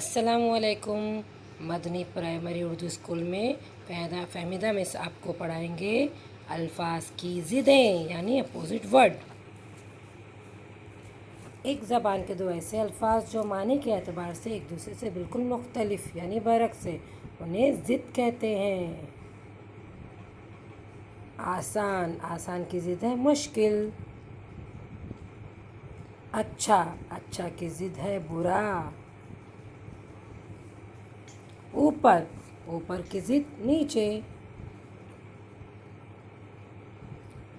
अस्सलामुअलैकुम। Madani primary Urdu school में Fahmida miss आपको पढ़ाएंगे अल्फाज की ज़िदें यानी अपोजिट वर्ड। एक ज़बान के दो ऐसे अल्फाज जो मानी के एतबार से एक दूसरे से बिल्कुल मुख्तलिफ यानी बरक्स से, उन्हें ज़िद कहते हैं। आसान, आसान की ज़िद है मुश्किल। अच्छा, अच्छा की ज़िद है बुरा। ऊपर, ऊपर की ज़िद नीचे।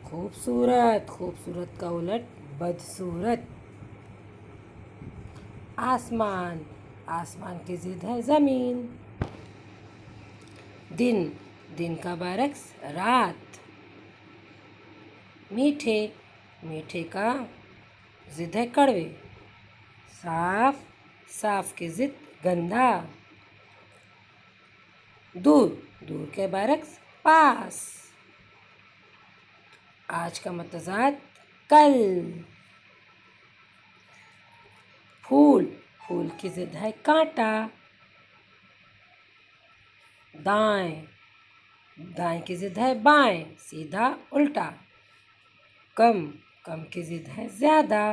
खूबसूरत, खूबसूरत का उलट बदसूरत। आसमान, आसमान की ज़िद है ज़मीन। दिन, दिन का बरक्स रात। मीठे, मीठे का ज़िद है कड़वे। साफ, साफ की ज़िद गंदा। दूर, दूर के बरक्स पास। आज का मतज़ाद कल। फूल, फूल की ज़िद है कांटा। दाएं, दाएं की ज़िद है बाएं, सीधा उल्टा। कम, कम की ज़िद है ज़्यादा।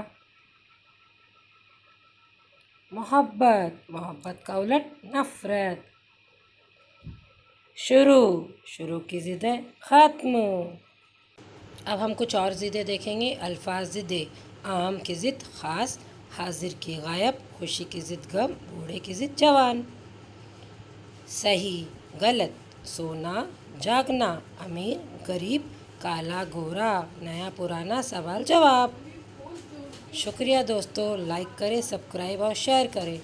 मोहब्बत, मोहब्बत का उलट नफ़रत। शुरू, शुरू की ज़िद है ख़त्म। अब हम कुछ और ज़िदें देखेंगे। अल्फाज ज़िदें। आम की ज़िद ख़ास, हाजिर की गायब, खुशी की ज़िद गम, बूढ़े की ज़िद जवान। सही, गलत, सोना, जागना, अमीर, गरीब, काला, गोरा, नया, पुराना, सवाल जवाब। शुक्रिया दोस्तों, लाइक करें, सब्सक्राइब और शेयर करें।